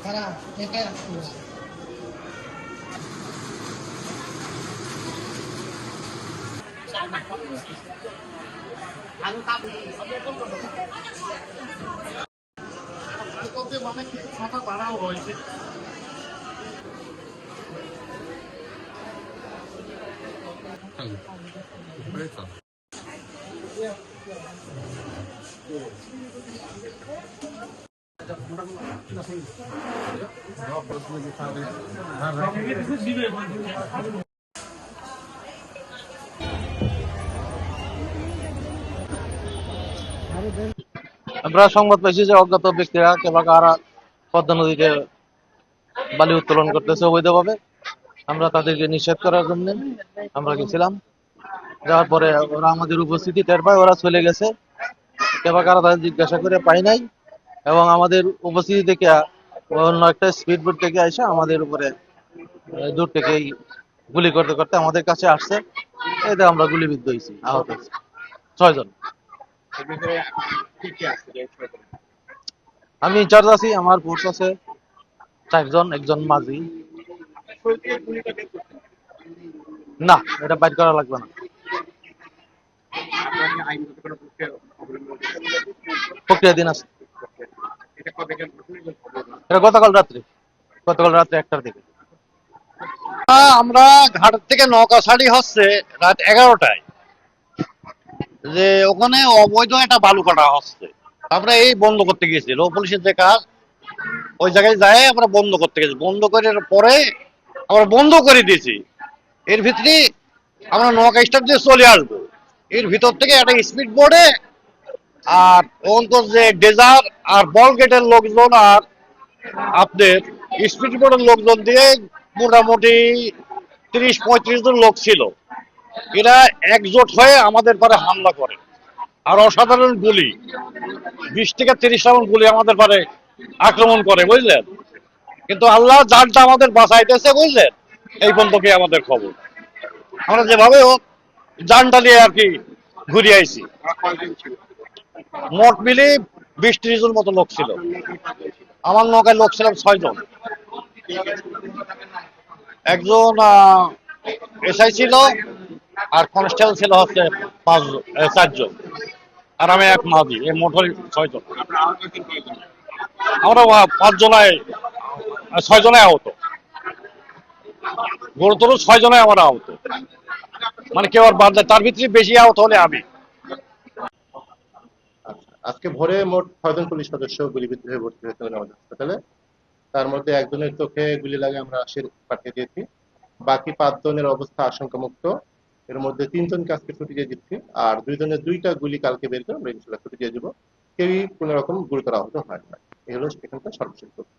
তারা একা মানে কিছু কথা বাড়াও হয়েছে। আমরা সংবাদ পাইছি যে অজ্ঞাত ব্যক্তিরা কেবা কারা পদ্মা নদীতে বালি উত্তোলন করতেছে অবৈধভাবে। আমরা তাদেরকে নিষেধ করার জন্য আমরা গেছিলাম। যাওয়ার পরে ওরা আমাদের উপস্থিতি টের পায়, ওরা চলে গেছে। কেবা কারা তাদের জিজ্ঞাসা করে পাই নাই, এবং আমাদের উপস্থিতি থেকে অন্য একটা স্পিড বোট থেকে এসে আমাদের উপরে দূর থেকেই গুলি করতে করতে আমাদের কাছে আসছে। এতে আমরা গুলিবিদ্ধ হয়েছি, আহত হয়েছি 6 জন। আমি ইনচার্জ আছি, আমার ফোর্স আছে 4 জন, একজন মাঝি। না, এটা বাইর করা লাগবে না, প্রক্রিয়াধীন আছে। এটা গতকাল রাত্রে 1টার দিকে। আমরা ঘাট থেকে নৌকা ছাড়ি হচ্ছে রাত 11টায়, যে ওখানে অবৈধ একটা বালু কাটা হচ্ছে। আমরা এই বন্ধ করতে গেছিল পুলিশের যে কাজ, ওই জায়গায় যায় আমরা বন্ধ করতে গেছি। বন্ধ করার পরে আমরা বন্ধ করে দিয়েছি। এর ভিতরে আমরা নৌকা স্টার্ট দিয়ে চলে আসবো, এর ভিতর থেকে একটা স্পিড বোর্ডে আর অন্তর যে ডেজার আর বল গেটের লোকজন আর আপনার স্পিড বোর্ডের লোকজন দিয়ে মোটামুটি 30-35 জন লোক ছিল। এরা একজোট হয়ে আমাদের পরে হামলা করে, আর অসাধারণ গুলি, 20 থেকে 30 রাউন্ড গুলি আমাদের পরে আক্রমণ করে, বুঝলেন। কিন্তু আল্লাহ জানটা আমাদের বাঁচাইতেছে, বুঝলেন। এই পর্যন্ত কি আমাদের খবর, আমরা যেভাবে হোক জানটা নিয়ে আর কি ঘুরে আইছি। মোট মিলি 20-30 জন মতো লোক ছিল। আমার নৌকায় লোক ছিলাম 6 জন। একজন এসআই ছিল, আর কনস্টেবল ছিল হচ্ছে 4 জন, আর আমি এক মাঝি। এই মোট 6 জন। আমরা 5 জনায় 6 জনায় আহত, গুরুতর 6 জনায় আমরা আহত, মানে কেউ আর বাদ নাই। তার ভিতরে বেশি আহত হলে আমি। আজকে ভোরে মোট 6 জন পুলিশ সদস্য গুলিবিদ্ধ হয়ে ভর্তি হয়েছে আমাদের হাসপাতালে। তার মধ্যে একজনের চোখে গুলি লাগে, আমরা পাঠিয়ে দিয়েছি। বাকি 5 জনের অবস্থা আশঙ্কামুক্ত। এর মধ্যে 3জনকে আজকে ছুটি দিয়ে দিচ্ছি, আর 2জনের 2টা গুলি কালকে বের করে আমরা ইনশাল্লাহ ছুটি দিয়ে দেবো। কেউই কোনো রকম গুরুতর আহত হয় না। এই হলো এখানকার সর্বশেষ তথ্য।